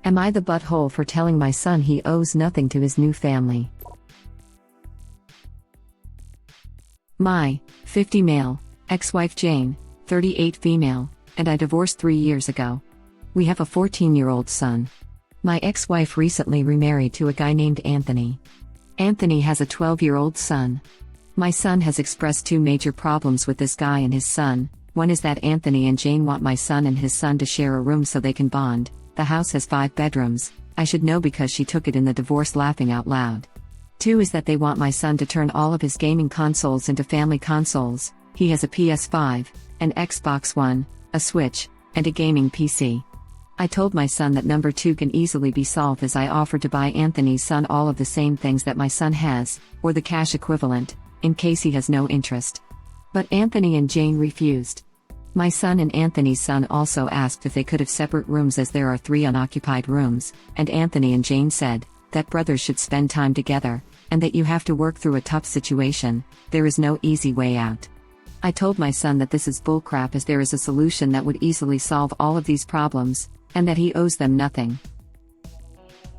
Am I the butthole for telling my son he owes nothing to his new family? My 50 male, ex-wife Jane, 38 female, and I divorced 3 years ago. We have a 14-year-old son. My ex-wife recently remarried to a guy named Anthony. Anthony has a 12-year-old son. My son has expressed 2 major problems with this guy and his son. One is that Anthony and Jane want my son and his son to share a room so they can bond. The house has 5 bedrooms. I should know because she took it in the divorce laughing out loud. 2 is that they want my son to turn all of his gaming consoles into family consoles. He has a PS5, an Xbox One, a Switch, and a gaming PC. I told my son that number 2 can easily be solved as I offered to buy Anthony's son all of the same things that my son has, or the cash equivalent, in case he has no interest. But Anthony and Jane refused. My son and Anthony's son also asked if they could have separate rooms as there are 3 unoccupied rooms, and Anthony and Jane said that brothers should spend time together, and that you have to work through a tough situation. There is no easy way out. I told my son that this is bullcrap as there is a solution that would easily solve all of these problems, and that he owes them nothing.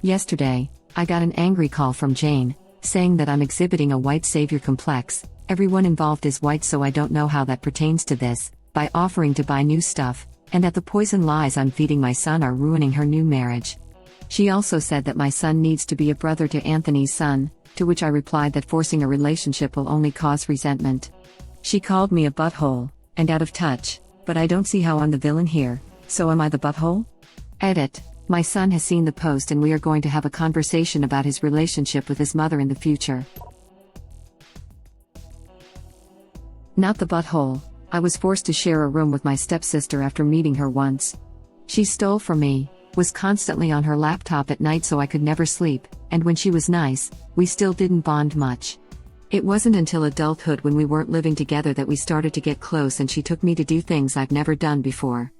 Yesterday, I got an angry call from Jane, saying that I'm exhibiting a white savior complex. Everyone involved is white, so I don't know how that pertains to this, by offering to buy new stuff, and that the poison lies I'm feeding my son are ruining her new marriage. She also said that my son needs to be a brother to Anthony's son, to which I replied that forcing a relationship will only cause resentment. She called me a butthole, and out of touch, but I don't see how I'm the villain here, so am I the butthole? Edit. My son has seen the post and we are going to have a conversation about his relationship with his mother in the future. Not the butthole. I was forced to share a room with my stepsister after meeting her once. She stole from me, was constantly on her laptop at night so I could never sleep, and when she was nice, we still didn't bond much. It wasn't until adulthood when we weren't living together that we started to get close and she took me to do things I've never done before.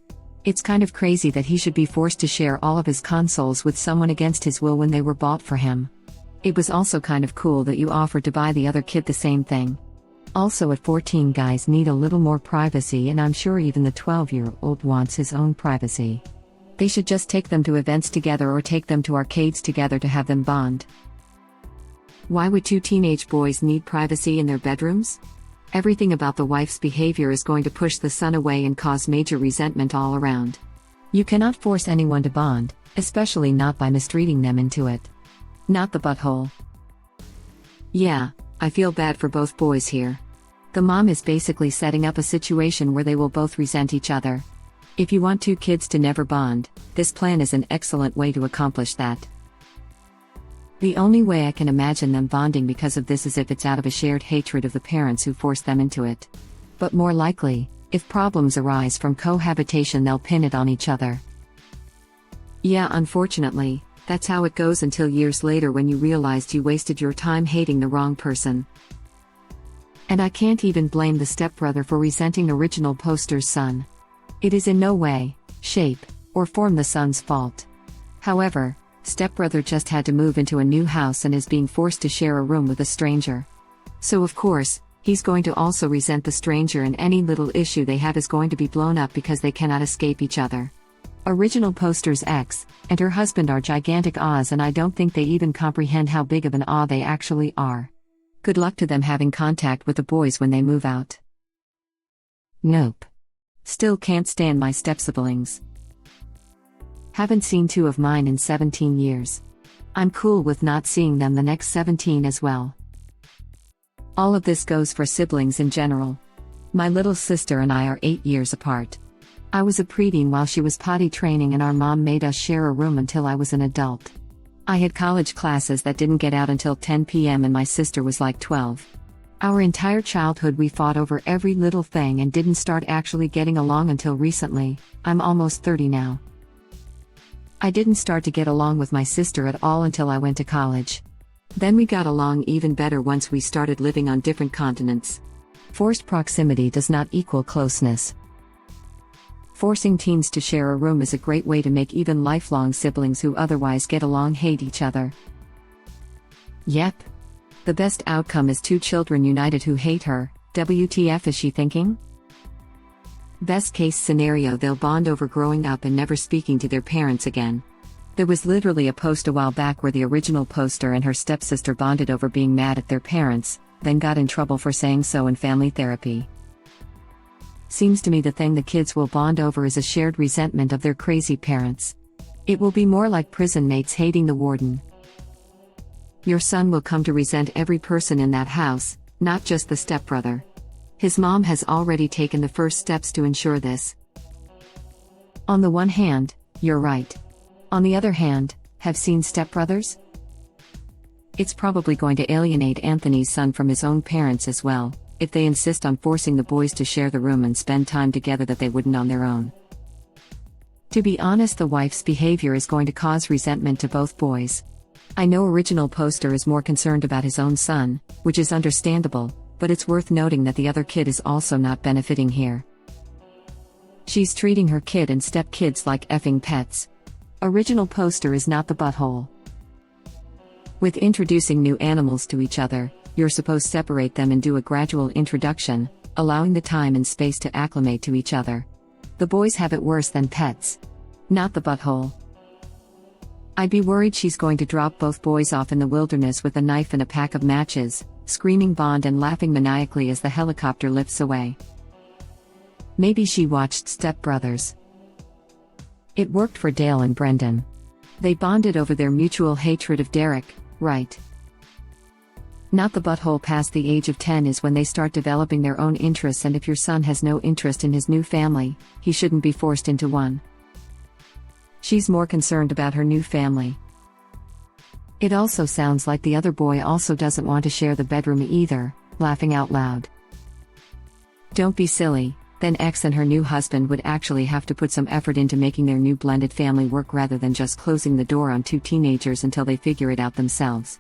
It's kind of crazy that he should be forced to share all of his consoles with someone against his will when they were bought for him. It was also kind of cool that you offered to buy the other kid the same thing. Also at 14, guys need a little more privacy, and I'm sure even the 12-year-old wants his own privacy. They should just take them to events together or take them to arcades together to have them bond. Why would 2 teenage boys need privacy in their bedrooms? Everything about the wife's behavior is going to push the son away and cause major resentment all around. You cannot force anyone to bond, especially not by mistreating them into it. Not the butthole. Yeah, I feel bad for both boys here. The mom is basically setting up a situation where they will both resent each other. If you want 2 kids to never bond, this plan is an excellent way to accomplish that. The only way I can imagine them bonding because of this is if it's out of a shared hatred of the parents who forced them into it. But more likely, if problems arise from cohabitation, they'll pin it on each other. Yeah, unfortunately, that's how it goes until years later when you realized you wasted your time hating the wrong person. And I can't even blame the stepbrother for resenting original poster's son. It is in no way, shape, or form the son's fault. However, stepbrother just had to move into a new house and is being forced to share a room with a stranger. So of course, he's going to also resent the stranger, and any little issue they have is going to be blown up because they cannot escape each other. Original poster's ex and her husband are gigantic Oz, and I don't think they even comprehend how big of an awe they actually are. Good luck to them having contact with the boys when they move out. Nope. Still can't stand my step-siblings. Haven't seen 2 of mine in 17 years. I'm cool with not seeing them the next 17 as well. All of this goes for siblings in general. My little sister and I are 8 years apart. I was a preteen while she was potty training, and our mom made us share a room until I was an adult. I had college classes that didn't get out until 10 p.m. and my sister was like 12. Our entire childhood we fought over every little thing and didn't start actually getting along until recently. I'm almost 30 now. I didn't start to get along with my sister at all until I went to college. Then we got along even better once we started living on different continents. Forced proximity does not equal closeness. Forcing teens to share a room is a great way to make even lifelong siblings who otherwise get along hate each other. Yep. The best outcome is 2 children united who hate her. WTF is she thinking? Best case scenario, they'll bond over growing up and never speaking to their parents again. There was literally a post a while back where the original poster and her stepsister bonded over being mad at their parents, then got in trouble for saying so in family therapy. Seems to me the thing the kids will bond over is a shared resentment of their crazy parents. It will be more like prison mates hating the warden. Your son will come to resent every person in that house, not just the stepbrother. His mom has already taken the first steps to ensure this. On the one hand, you're right. On the other hand, have seen stepbrothers? It's probably going to alienate Anthony's son from his own parents as well, if they insist on forcing the boys to share the room and spend time together that they wouldn't on their own. To be honest, the wife's behavior is going to cause resentment to both boys. I know original poster is more concerned about his own son, which is understandable, but it's worth noting that the other kid is also not benefiting here. She's treating her kid and stepkids like effing pets. Original poster is not the butthole. With introducing new animals to each other, you're supposed to separate them and do a gradual introduction, allowing the time and space to acclimate to each other. The boys have it worse than pets. Not the butthole. I'd be worried she's going to drop both boys off in the wilderness with a knife and a pack of matches, screaming bond and laughing maniacally as the helicopter lifts away. Maybe she watched Step Brothers. It worked for Dale and Brendan. They bonded over their mutual hatred of Derek, right? Not the butthole. Past the age of 10 is when they start developing their own interests, and if your son has no interest in his new family, he shouldn't be forced into one. She's more concerned about her new family. It also sounds like the other boy also doesn't want to share the bedroom either, laughing out loud. Don't be silly. Then X and her new husband would actually have to put some effort into making their new blended family work rather than just closing the door on two teenagers until they figure it out themselves.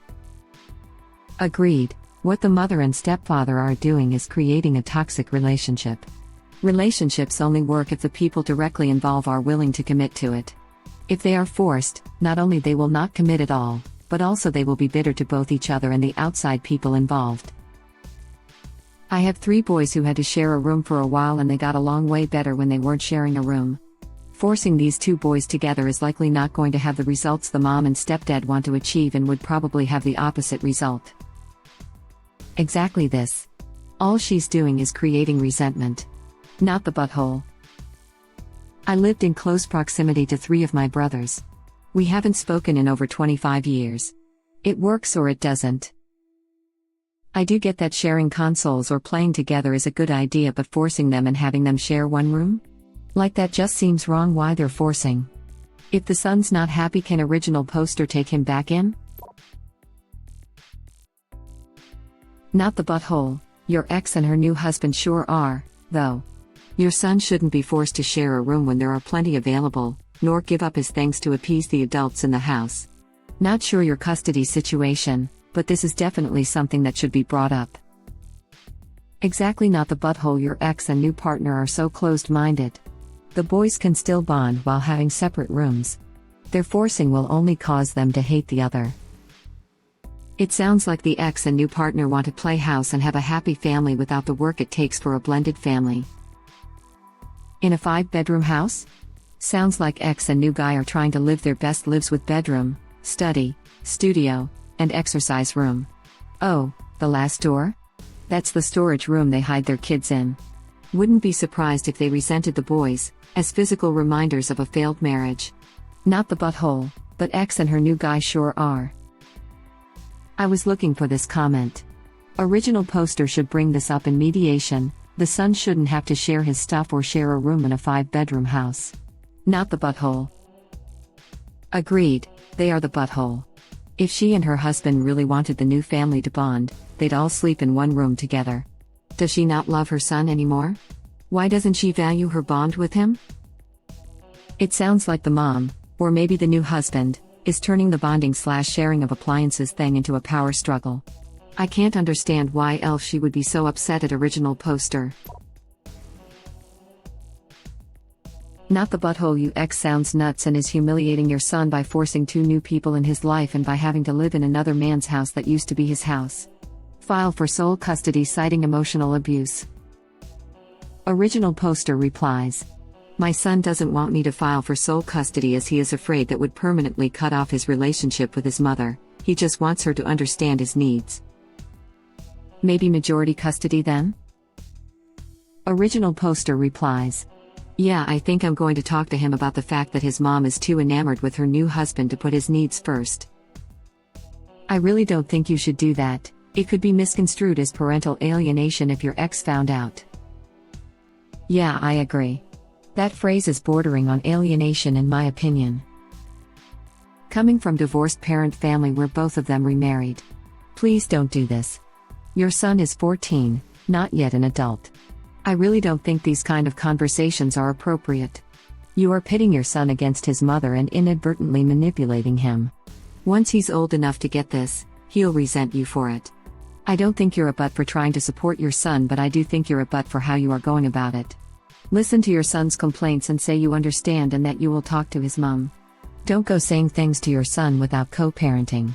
Agreed. What the mother and stepfather are doing is creating a toxic relationship. Relationships only work if the people directly involved are willing to commit to it. If they are forced, not only they will not commit at all, but also they will be bitter to both each other and the outside people involved. I have 3 boys who had to share a room for a while, and they got along way better when they weren't sharing a room. Forcing these 2 boys together is likely not going to have the results the mom and stepdad want to achieve, and would probably have the opposite result. Exactly this. All she's doing is creating resentment. Not the butthole. I lived in close proximity to 3 of my brothers. We haven't spoken in over 25 years. It works or it doesn't. I do get that sharing consoles or playing together is a good idea, but forcing them and having them share one room? Like that just seems wrong. Why they're forcing? If the son's not happy, can original poster take him back in? Not the butthole. Your ex and her new husband sure are, though. Your son shouldn't be forced to share a room when there are plenty available, nor give up his things to appease the adults in the house. Not sure your custody situation, but this is definitely something that should be brought up. Exactly. Not the butthole. Your ex and new partner are so closed-minded. The boys can still bond while having separate rooms. Their forcing will only cause them to hate the other. It sounds like the ex and new partner want to play house and have a happy family without the work it takes for a blended family. In a 5-bedroom house? Sounds like ex and new guy are trying to live their best lives with bedroom, study, studio, and exercise room. Oh, the last door? That's the storage room they hide their kids in. Wouldn't be surprised if they resented the boys, as physical reminders of a failed marriage. Not the butthole, but ex and her new guy sure are. I was looking for this comment. Original poster should bring this up in mediation. The son shouldn't have to share his stuff or share a room in a 5-bedroom house. Not the butthole. Agreed, they are the butthole. If she and her husband really wanted the new family to bond, they'd all sleep in one room together. Does she not love her son anymore? Why doesn't she value her bond with him? It sounds like the mom, or maybe the new husband, is turning the bonding/sharing of appliances thing into a power struggle. I can't understand why else she would be so upset at original poster. Not the butthole. You ex sounds nuts and is humiliating your son by forcing 2 new people in his life and by having to live in another man's house that used to be his house. File for sole custody citing emotional abuse. Original poster replies. My son doesn't want me to file for sole custody as he is afraid that would permanently cut off his relationship with his mother. He just wants her to understand his needs. Maybe majority custody then? Original poster replies, "Yeah, I think I'm going to talk to him about the fact that his mom is too enamored with her new husband to put his needs first. I really don't think you should do that. It could be misconstrued as parental alienation if your ex found out." Yeah, I agree. That phrase is bordering on alienation in my opinion. Coming from divorced parent family where both of them remarried. Please don't do this. Your son is 14, not yet an adult. I really don't think these kind of conversations are appropriate. You are pitting your son against his mother and inadvertently manipulating him. Once he's old enough to get this, he'll resent you for it. I don't think you're a butt for trying to support your son, but I do think you're a butt for how you are going about it. Listen to your son's complaints and say you understand and that you will talk to his mom. Don't go saying things to your son without co-parenting.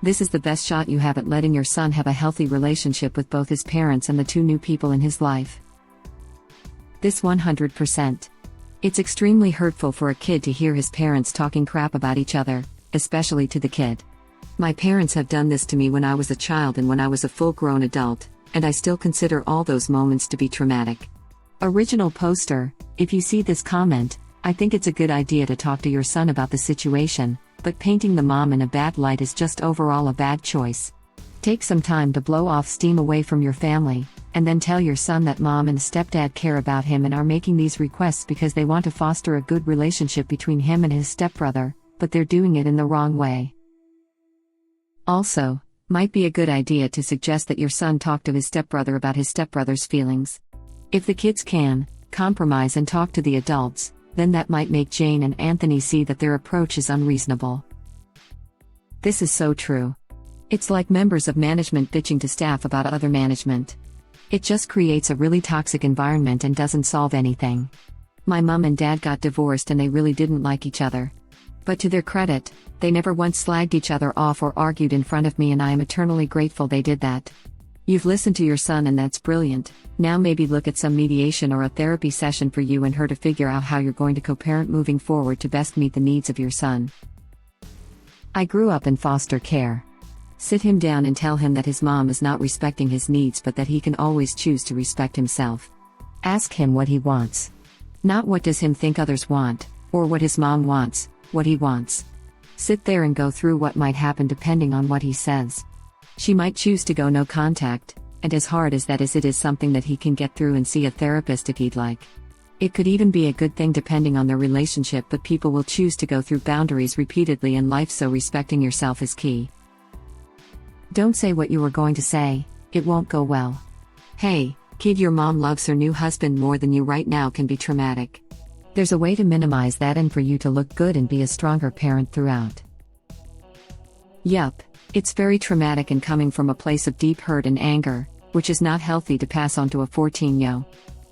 This is the best shot you have at letting your son have a healthy relationship with both his parents and the two new people in his life. This 100%. It's extremely hurtful for a kid to hear his parents talking crap about each other, especially to the kid. My parents have done this to me when I was a child and when I was a full-grown adult, and I still consider all those moments to be traumatic. Original poster, if you see this comment, I think it's a good idea to talk to your son about the situation, but painting the mom in a bad light is just overall a bad choice. Take some time to blow off steam away from your family, and then tell your son that mom and stepdad care about him and are making these requests because they want to foster a good relationship between him and his stepbrother, but they're doing it in the wrong way. Also, might be a good idea to suggest that your son talk to his stepbrother about his stepbrother's feelings. If the kids can compromise and talk to the adults, then that might make Jane and Anthony see that their approach is unreasonable. This is so true. It's like members of management bitching to staff about other management. It just creates a really toxic environment and doesn't solve anything. My mom and dad got divorced and they really didn't like each other. But to their credit, they never once slagged each other off or argued in front of me, and I am eternally grateful they did that. You've listened to your son and that's brilliant. Now maybe look at some mediation or a therapy session for you and her to figure out how you're going to co-parent moving forward to best meet the needs of your son. I grew up in foster care. Sit him down and tell him that his mom is not respecting his needs but that he can always choose to respect himself. Ask him what he wants. Not what does him think others want, or what his mom wants, what he wants. Sit there and go through what might happen depending on what he says. She might choose to go no contact, and as hard as that is, it is something that he can get through and see a therapist if he'd like. It could even be a good thing depending on their relationship, but people will choose to go through boundaries repeatedly in life, so respecting yourself is key. Don't say what you were going to say, it won't go well. Hey, kid, your mom loves her new husband more than you right now can be traumatic. There's a way to minimize that and for you to look good and be a stronger parent throughout. Yup, it's very traumatic and coming from a place of deep hurt and anger, which is not healthy to pass on to a 14-year-old.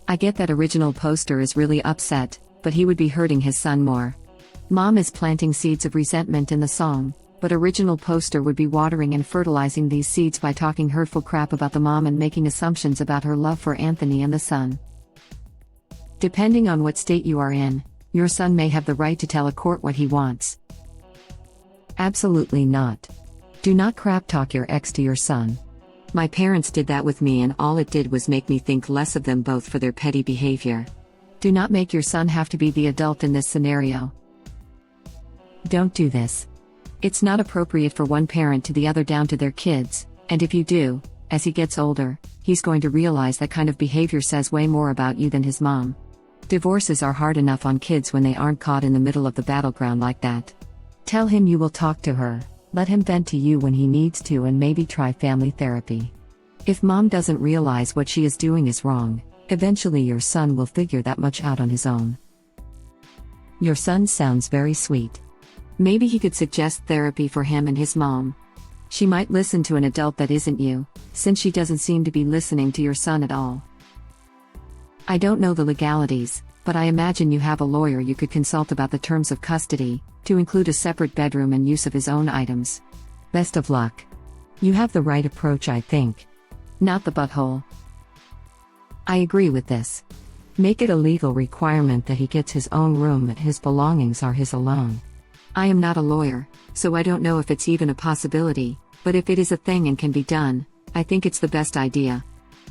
I get that original poster is really upset, but he would be hurting his son more. Mom is planting seeds of resentment in the song, but original poster would be watering and fertilizing these seeds by talking hurtful crap about the mom and making assumptions about her love for Anthony and the son. Depending on what state you are in, your son may have the right to tell a court what he wants. Absolutely not. Do not crap talk your ex to your son. My parents did that with me and all it did was make me think less of them both for their petty behavior. Do not make your son have to be the adult in this scenario. Don't do this. It's not appropriate for one parent to the other down to their kids, and if you do, as he gets older, he's going to realize that kind of behavior says way more about you than his mom. Divorces are hard enough on kids when they aren't caught in the middle of the battleground like that. Tell him you will talk to her, let him vent to you when he needs to, and maybe try family therapy. If mom doesn't realize what she is doing is wrong, eventually your son will figure that much out on his own. Your son sounds very sweet. Maybe he could suggest therapy for him and his mom. She might listen to an adult that isn't you, since she doesn't seem to be listening to your son at all. I don't know the legalities, but I imagine you have a lawyer you could consult about the terms of custody, to include a separate bedroom and use of his own items. Best of luck. You have the right approach, I think. Not the butthole. I agree with this. Make it a legal requirement that he gets his own room, that his belongings are his alone. I am not a lawyer, so I don't know if it's even a possibility, but if it is a thing and can be done, I think it's the best idea.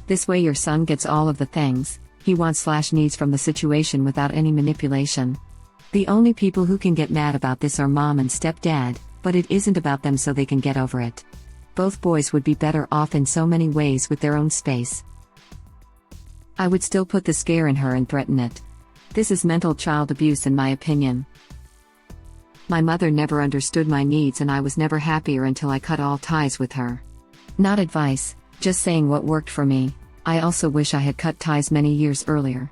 This way your son gets all of the things he wants/needs from the situation without any manipulation. The only people who can get mad about this are mom and stepdad, but it isn't about them, so they can get over it. Both boys would be better off in so many ways with their own space. I would still put the scare in her and threaten it. This is mental child abuse in my opinion. My mother never understood my needs and I was never happier until I cut all ties with her. Not advice, just saying what worked for me. I also wish I had cut ties many years earlier.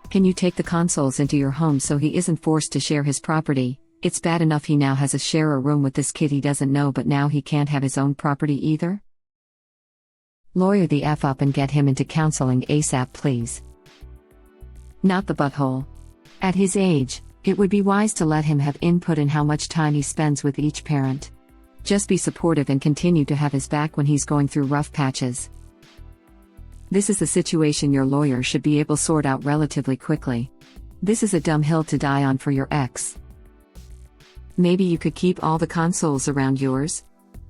Can you take the consoles into your home so he isn't forced to share his property? It's bad enough he now has to share a room with this kid he doesn't know, but now he can't have his own property either? Lawyer the F up and get him into counseling ASAP, please. Not the butthole. At his age, it would be wise to let him have input in how much time he spends with each parent. Just be supportive and continue to have his back when he's going through rough patches. This is a situation your lawyer should be able to sort out relatively quickly. This is a dumb hill to die on for your ex. Maybe you could keep all the consoles around yours?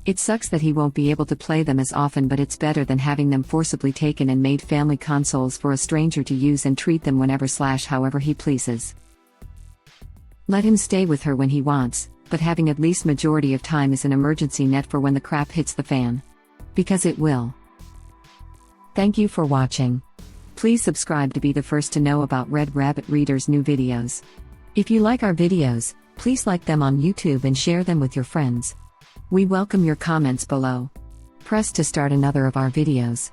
It sucks that he won't be able to play them as often, but it's better than having them forcibly taken and made family consoles for a stranger to use and treat them whenever/however he pleases. Let him stay with her when he wants, but having at least majority of time is an emergency net for when the crap hits the fan. Because it will. Thank you for watching. Please subscribe to be the first to know about Red Rabbit Reader's new videos. If you like our videos, please like them on YouTube and share them with your friends. We welcome your comments below. Press to start another of our videos.